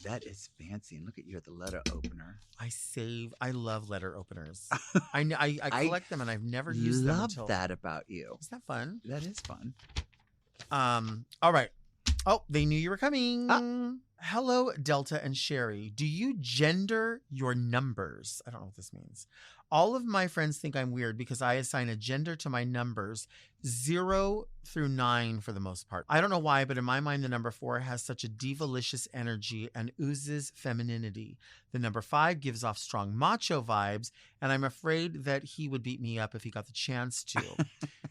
That is fancy. And look at you at the letter opener. I love letter openers. I collect them and I've never used them until. Love that about you. Isn't that fun? That is fun. All right. Oh, they knew you were coming. Hello, Delta and Sherry. Do you gender your numbers? I don't know what this means. All of my friends think I'm weird because I assign a gender to my numbers 0 through 9 for the most part. I don't know why, but in my mind, the number 4 has such a divalicious energy and oozes femininity. The number 5 gives off strong macho vibes, and I'm afraid that he would beat me up if he got the chance to.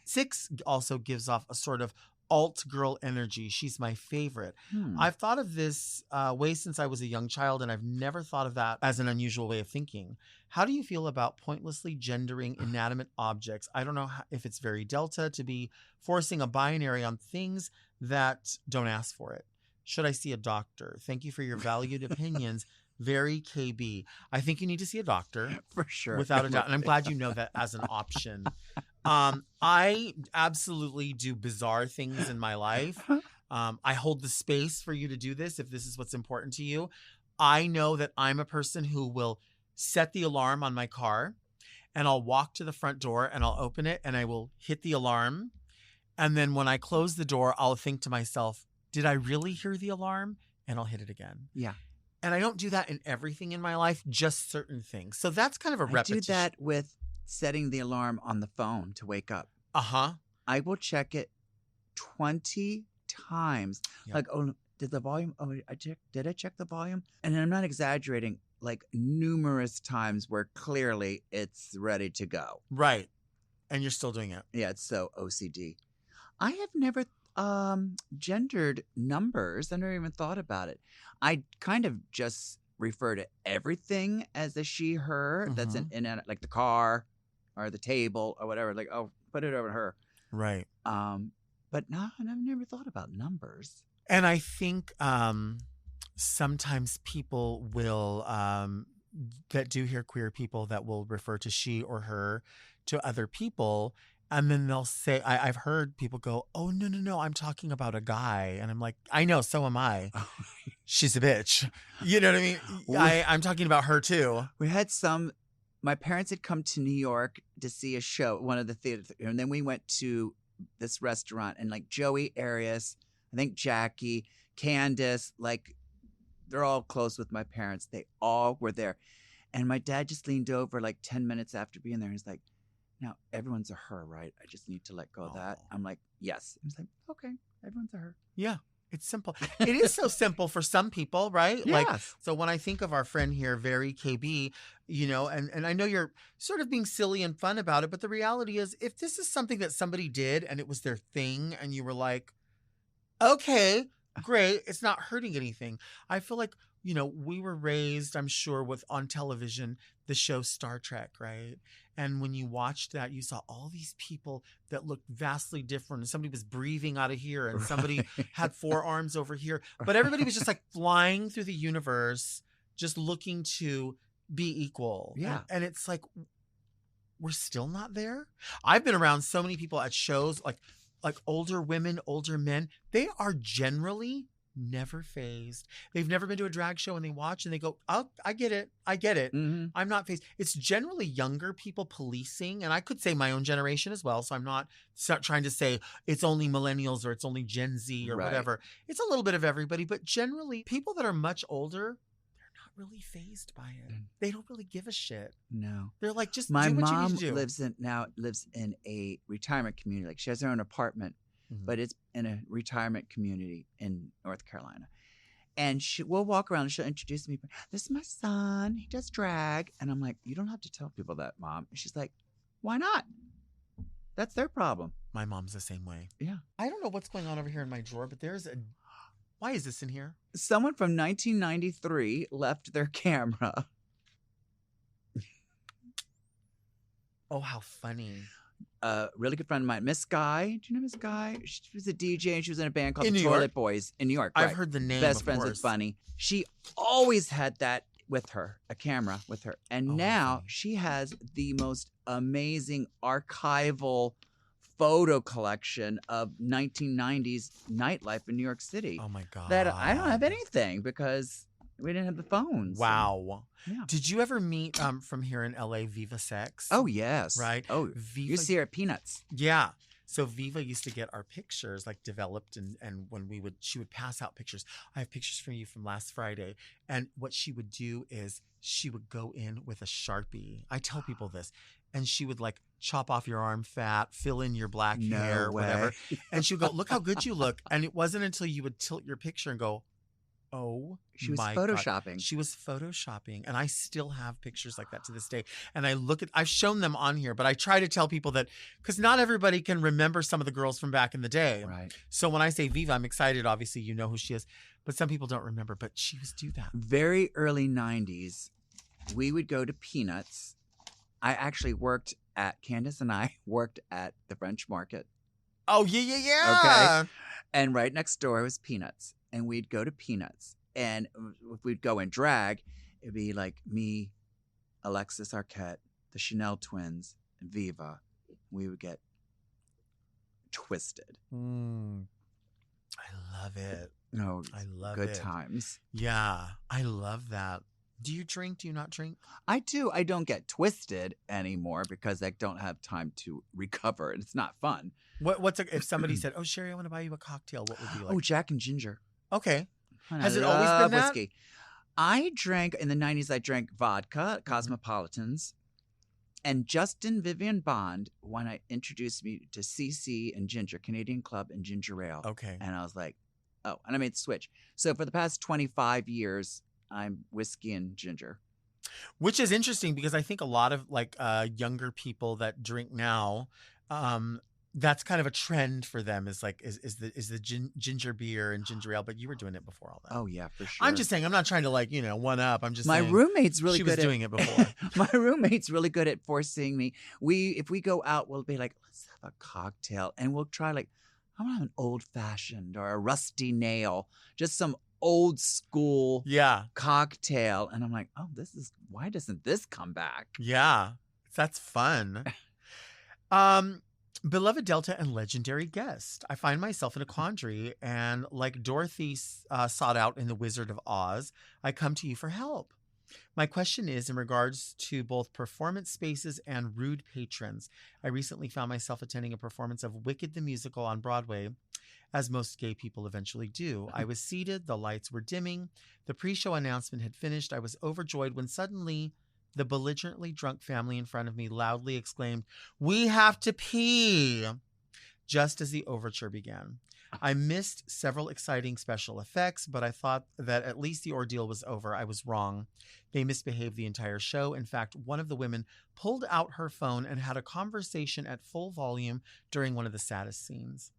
6 also gives off a sort of alt girl energy. She's my favorite. I've thought of this way since I was a young child, and I've never thought of that as an unusual way of thinking. How do you feel about pointlessly gendering inanimate objects? I don't know if it's very Delta to be forcing a binary on things that don't ask for it. Should I see a doctor? Thank you for your valued opinions. Very KB. I think you need to see a doctor. For sure. Without a doubt. And I'm glad you know that as an option. I absolutely do bizarre things in my life. I hold the space for you to do this if this is what's important to you. I know that I'm a person who will set the alarm on my car and I'll walk to the front door and I'll open it and I will hit the alarm. And then when I close the door, I'll think to myself, did I really hear the alarm? And I'll hit it again. Yeah. And I don't do that in everything in my life, just certain things. So that's kind of a repetition. I do that with setting the alarm on the phone to wake up. Uh-huh. I will check it 20 times. Yeah. Like, oh, did the volume? Oh, did I check the volume? And I'm not exaggerating. Like numerous times where clearly it's ready to go. Right. And you're still doing it. Yeah, it's so OCD. I have never gendered numbers. I never even thought about it. I kind of just refer to everything as a she, her. That's in like the car or the table or whatever. Like, oh, put it over her. Right. But no, I've never thought about numbers. And I think sometimes people will that do hear queer people that will refer to she or her to other people, and then they'll say, I've heard people go, oh, no, I'm talking about a guy. And I'm like, I know, so am I. She's a bitch. You know what I mean? I'm talking about her too. We had my parents had come to New York to see a show at one of the theaters, and then we went to this restaurant, and like Joey Arias, I think Jackie, Candace, like they're all close with my parents. They all were there. And my dad just leaned over like 10 minutes after being there. He's like, now everyone's a her, right? I just need to let go of that. I'm like, yes. He's like, okay, everyone's a her. Yeah. It's simple. It is so simple for some people, right? Yes. Like, so when I think of our friend here, Very KB, you know, and I know you're sort of being silly and fun about it, but the reality is if this is something that somebody did and it was their thing and you were like, okay, great, it's not hurting anything. I feel like, you know, we were raised, I'm sure, with on television, the show Star Trek, right? And when you watched that, you saw all these people that looked vastly different. And somebody was breathing out of here and somebody had 4 arms over here. But everybody was just like flying through the universe, just looking to be equal. Yeah. And it's like, we're still not there. I've been around so many people at shows, like older women, older men. They are generally never phased. They've never been to a drag show and they watch and they go, oh, I get it. Mm-hmm. I'm not phased. It's generally younger people policing. And I could say my own generation as well. So I'm not trying to say it's only millennials or it's only Gen Z or whatever. It's a little bit of everybody, but generally people that are much older, they're not really phased by it. They don't really give a shit. No. They're like, just my do what mom you need to do. lives in a retirement community. Like she has her own apartment. But it's in a retirement community in North Carolina. And we'll walk around and she'll introduce me. This is my son. He does drag. And I'm like, you don't have to tell people that, Mom. And she's like, why not? That's their problem. My mom's the same way. Yeah. I don't know what's going on over here in my drawer, but why is this in here? Someone from 1993 left their camera. Oh, how funny. A really good friend of mine, Miss Guy. Do you know Miss Guy? She was a DJ and she was in a band called In the New Toilet York? Boys in New York. I've right. heard the name. Best of friends course. with Bunny. She always had that with her, a camera with her. And now funny. she has the most amazing archival photo collection of 1990s nightlife in New York City. Oh my God. That I don't have anything because we didn't have the phones. Wow. Yeah. Did you ever meet from here in LA Viva Sex? Oh, yes. Right? Oh, Viva. you see her at Peanuts. Yeah. So Viva used to get our pictures like developed and when she would pass out pictures. I have pictures for you from last Friday. And what she would do is she would go in with a Sharpie. I tell people this. And she would like chop off your arm fat, fill in your black hair, whatever. And she would go, look how good you look. And it wasn't until you would tilt your picture and go, oh, she was my photoshopping. God. She was photoshopping. And I still have pictures like that to this day. And I've shown them on here, but I try to tell people that because not everybody can remember some of the girls from back in the day. Right. So when I say Viva, I'm excited. Obviously, you know who she is, but some people don't remember, but she was do that. Very early 90s, we would go to Peanuts. Candace and I worked at the French Market. Oh, yeah. Okay. And right next door was Peanuts. And we'd go to Peanuts. And if we'd go in drag, it'd be like me, Alexis Arquette, the Chanel twins, and Viva. We would get twisted. I love it. No, I love good it. times. Yeah, I love that. Do you drink? Do you not drink? I do. I don't get twisted anymore because I don't have time to recover. It's not fun. If somebody said, "Oh, Sherry, I want to buy you a cocktail," what would you like? Oh, Jack and Ginger. Okay. And Has I it always been love that? whiskey. I drank in the 90s. I drank vodka, Cosmopolitans, and Justin Vivian Bond when I introduced me to CC and Ginger, Canadian Club and Ginger Ale. Okay. And I was like, oh, and I made the switch. So for the past 25 years, I'm whiskey and ginger. Which is interesting because I think a lot of like younger people that drink now, that's kind of a trend for them is the ginger beer and ginger ale, but you were doing it before all that. Oh yeah, for sure. I'm just saying, I'm not trying to like, one up. I'm just my saying roommate's really she good was doing it before. My roommate's really good at forcing me. If we go out, we'll be like, let's have a cocktail, and we'll try like, I want to have an old fashioned or a rusty nail, just some old school Yeah. cocktail. And I'm like, oh, why doesn't this come back? Yeah. That's fun. Beloved Delta and legendary guest, I find myself in a quandary, and like Dorothy sought out in The Wizard of Oz, I come to you for help. My question is in regards to both performance spaces and rude patrons. I recently found myself attending a performance of Wicked the Musical on Broadway, as most gay people eventually do. I was seated, the lights were dimming, the pre-show announcement had finished. I was overjoyed when suddenly the belligerently drunk family in front of me loudly exclaimed, "We have to pee!" just as the overture began. I missed several exciting special effects, but I thought that at least the ordeal was over. I was wrong. They misbehaved the entire show. In fact, one of the women pulled out her phone and had a conversation at full volume during one of the saddest scenes.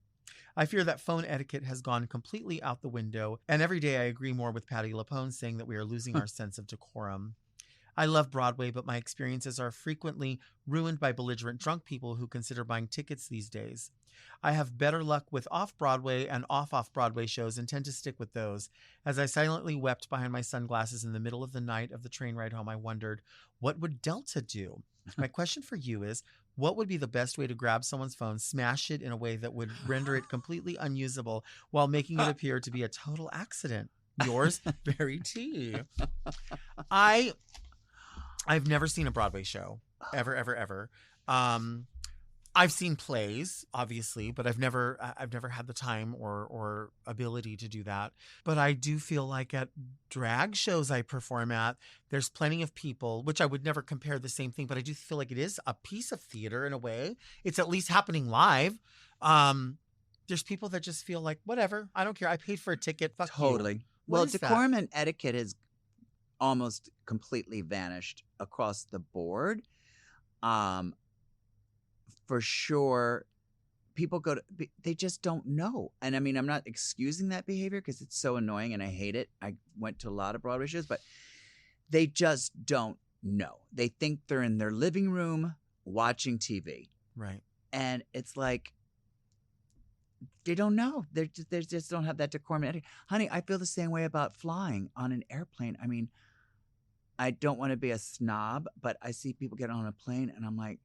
I fear that phone etiquette has gone completely out the window, and every day I agree more with Patti LuPone saying that we are losing our sense of decorum. I love Broadway, but my experiences are frequently ruined by belligerent drunk people who consider buying tickets these days. I have better luck with off-Broadway and off-Broadway shows and tend to stick with those. As I silently wept behind my sunglasses in the middle of the night of the train ride home, I wondered, what would Delta do? My question for you is, what would be the best way to grab someone's phone, smash it in a way that would render it completely unusable while making it appear to be a total accident? Yours, Very T. I've never seen a Broadway show, ever, ever, ever. I've seen plays, obviously, but I've never had the time or ability to do that. But I do feel like at drag shows I perform at, there's plenty of people, which I would never compare the same thing, but I do feel like it is a piece of theater in a way. It's at least happening live. There's people that just feel like, whatever, I don't care. I paid for a ticket. Fuck you. Totally. Well, decorum and etiquette has almost completely vanished across the board. For sure, people they just don't know. And I mean, I'm not excusing that behavior because it's so annoying and I hate it. I went to a lot of Broadway shows, but they just don't know. They think they're in their living room watching TV. Right. And it's like, they don't know. They just don't have that decorum. Honey, I feel the same way about flying on an airplane. I mean, I don't want to be a snob, but I see people get on a plane and I'm like,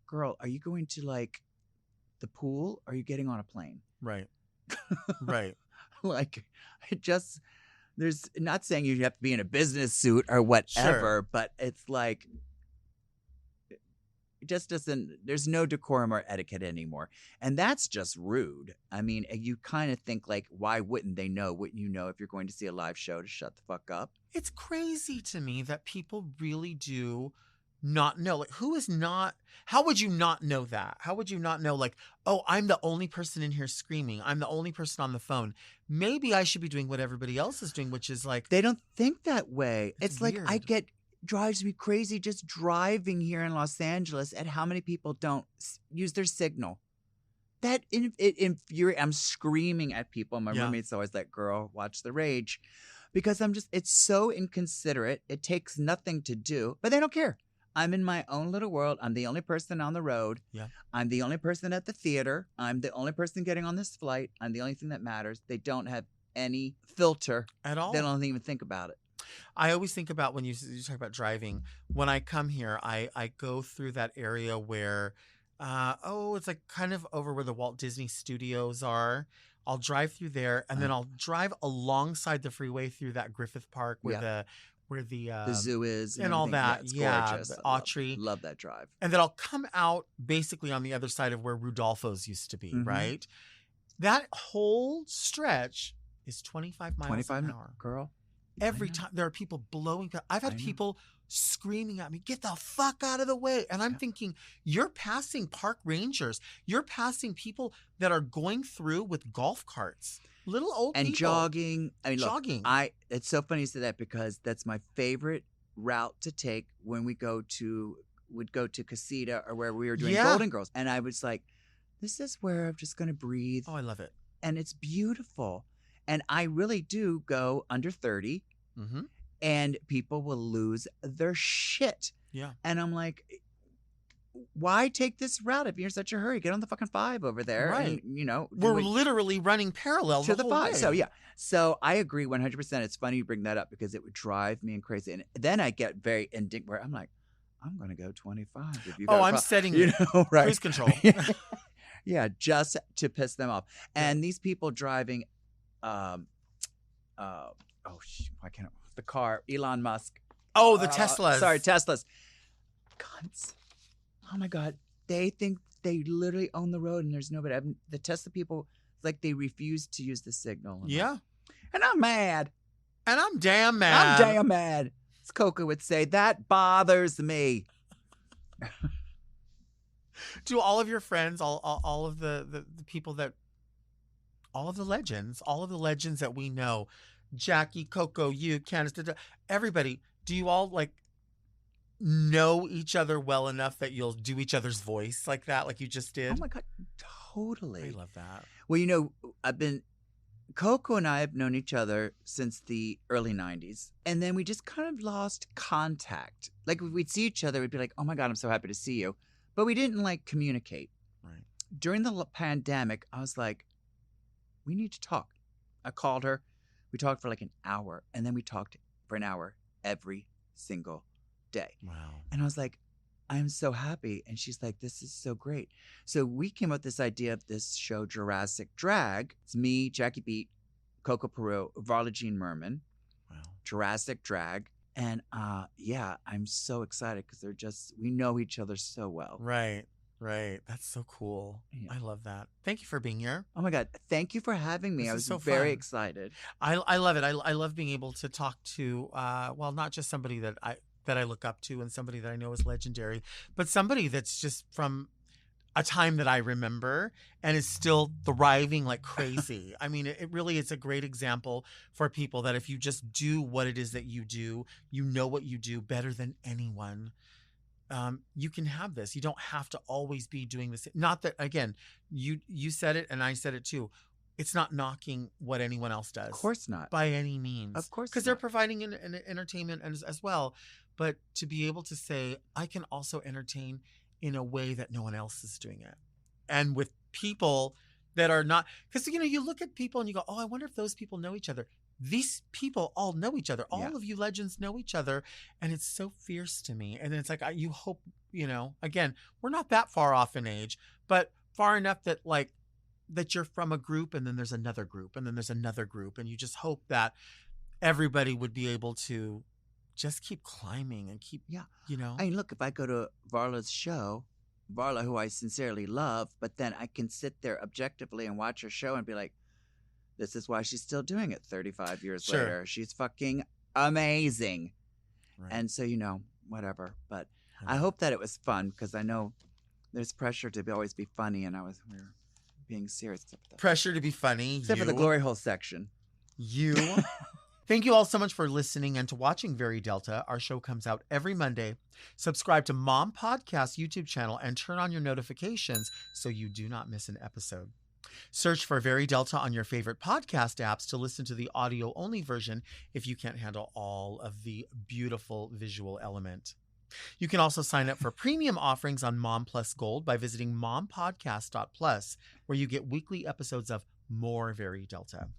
girl, are you going to like the pool or are you getting on a plane? Right. Right. Like, there's not saying you have to be in a business suit or whatever, sure. But it's like, it just doesn't, there's no decorum or etiquette anymore. And that's just rude. I mean, you kind of think like, why wouldn't they know? Wouldn't you know if you're going to see a live show to shut the fuck up? It's crazy to me that people really do not know. Like, how would you not know that? How would you not know, like, oh, I'm the only person in here screaming. I'm the only person on the phone. Maybe I should be doing what everybody else is doing, which is like. They don't think that way. It's like, weird. Drives me crazy just driving here in Los Angeles at how many people don't use their signal. That it infuriates. I'm screaming at people. My roommate's always like, girl, watch the rage. Because it's so inconsiderate. It takes nothing to do, but they don't care. I'm in my own little world. I'm the only person on the road. Yeah. I'm the only person at the theater. I'm the only person getting on this flight. I'm the only thing that matters. They don't have any filter at all. They don't even think about it. I always think about when you talk about driving. When I come here, I go through that area where, it's like kind of over where the Walt Disney Studios are. I'll drive through there, and then I'll drive alongside the freeway through that Griffith Park where the zoo is and all that. Gorgeous. The Autry. Love that drive. And then I'll come out basically on the other side of where Rudolpho's used to be, right? That whole stretch is 25 miles an hour. Girl. Every time there are people blowing. I've had people screaming at me, get the fuck out of the way. And I'm thinking, you're passing park rangers. You're passing people that are going through with golf carts. Little old people. And jogging. I mean, jogging. Look, it's so funny you say that because that's my favorite route to take when we'd go to Casita or where we were doing Golden Girls. And I was like, this is where I'm just going to breathe. Oh, I love it. And it's beautiful. And I really do go under 30 and people will lose their shit. Yeah. And I'm like, why take this route if you're in such a hurry? Get on the fucking 5 over there. Right. And, do We're it literally running parallel to the the whole 5. way. So, yeah. So I agree 100%. It's funny you bring that up because it would drive me crazy. And then I get very indignant where I'm like, I'm going to go 25. If you I'm setting right. cruise control. Yeah, just to piss them off. And these people driving, why can't the car? Elon Musk. Oh, the Teslas. Sorry, Teslas. Cunts. Oh my God. They think they literally own the road and there's nobody. The Tesla people, like they refuse to use the signal. Yeah. And I'm mad. And I'm damn mad. As Coco would say, that bothers me. Do all of your friends, all of the people that, all of the legends that we know, Jackie, Coco, you, Candace, everybody, do you all like know each other well enough that you'll do each other's voice like that, like you just did? Oh my God, totally. I love that. Well, Coco and I have known each other since the early 90s. And then we just kind of lost contact. Like we'd see each other, we'd be like, oh my God, I'm so happy to see you. But we didn't like communicate. Right. During the pandemic, I was like, we need to talk. I called her. We talked for like an hour. And then we talked for an hour every single day. Wow. And I was like, I'm so happy. And she's like, this is so great. So we came up with this idea of this show, Jurassic Drag. It's me, Jackie Beat, Coco Peru, Varla Jean Merman. Wow. Jurassic Drag. And I'm so excited because we know each other so well. Right. That's so cool. Yeah. I love that. Thank you for being here. Oh my God. Thank you for having me. This I was so very fun. Excited. I love it. I love being able to talk to, not just somebody that I look up to and somebody that I know is legendary, but somebody that's just from a time that I remember and is still thriving like crazy. I mean, it really is a great example for people that if you just do what it is that you do, you know what you do better than anyone. You can have this. You don't have to always be doing this. Not that, again, you said it and I said it too. It's not knocking what anyone else does. Of course not. By any means. Of course not. Because they're providing an entertainment as well. But to be able to say, I can also entertain in a way that no one else is doing it. And with people that are not, because, you look at people and you go, oh, I wonder if those people know each other. These people all know each other. All of you legends know each other. And it's so fierce to me. And it's like, you hope, again, we're not that far off in age, but far enough that that you're from a group and then there's another group and then there's another group. And you just hope that everybody would be able to just keep climbing and keep, I mean, look, if I go to Varla's show, Varla, who I sincerely love, but then I can sit there objectively and watch her show and be like, this is why she's still doing it 35 years later. She's fucking amazing. Right. And so, whatever. But I hope that it was fun because I know there's pressure to always be funny and we were being serious. Pressure to be funny. Except for the glory hole section. Thank you all so much for listening and to watching Very Delta. Our show comes out every Monday. Subscribe to Mom Podcast YouTube channel and turn on your notifications so you do not miss an episode. Search for Very Delta on your favorite podcast apps to listen to the audio-only version if you can't handle all of the beautiful visual element. You can also sign up for premium offerings on Mom Plus Gold by visiting mompodcast.plus, where you get weekly episodes of more Very Delta.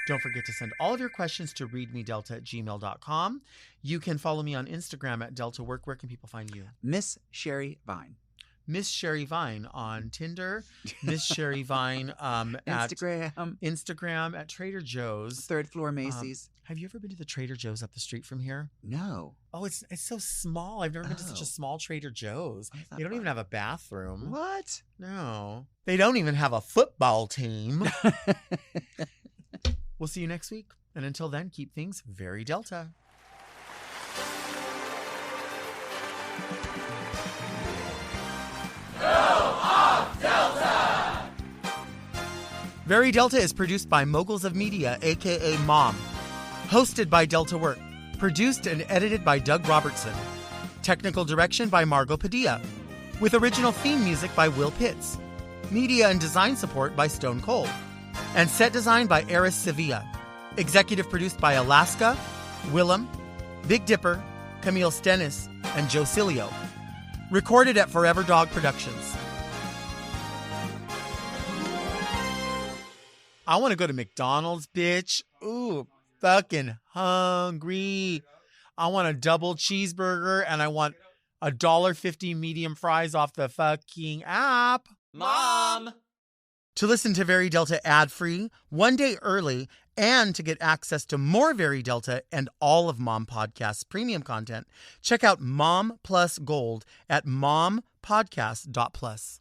Don't forget to send all of your questions to readmedelta@gmail.com. You can follow me on Instagram at Delta Work. Where can people find you? Miss Sherry Vine. Miss Sherry Vine on Tinder. Miss Sherry Vine Instagram at Trader Joe's. Third floor Macy's. Have you ever been to the Trader Joe's up the street from here? No. Oh, it's so small. I've never been to such a small Trader Joe's. They don't even have a bathroom. What? No. They don't even have a football team. We'll see you next week. And until then, keep things very Delta. Go off, Delta! Very Delta is produced by Moguls of Media, a.k.a. Mom. Hosted by Delta Work. Produced and edited by Doug Robertson. Technical direction by Margot Padilla. With original theme music by Will Pitts. Media and design support by Stone Cold. And set design by Eris Sevilla. Executive produced by Alaska, Willem, Big Dipper, Camille Stennis, and Joe Cilio. Recorded at Forever Dog Productions. I want to go to McDonald's, bitch. Ooh, fucking hungry. I want a double cheeseburger and I want $1.50 medium fries off the fucking app. Mom! To listen to Very Delta ad-free, 1 day early, and to get access to more Very Delta and all of Mom Podcast's premium content, check out Mom Plus Gold at mompodcast.plus.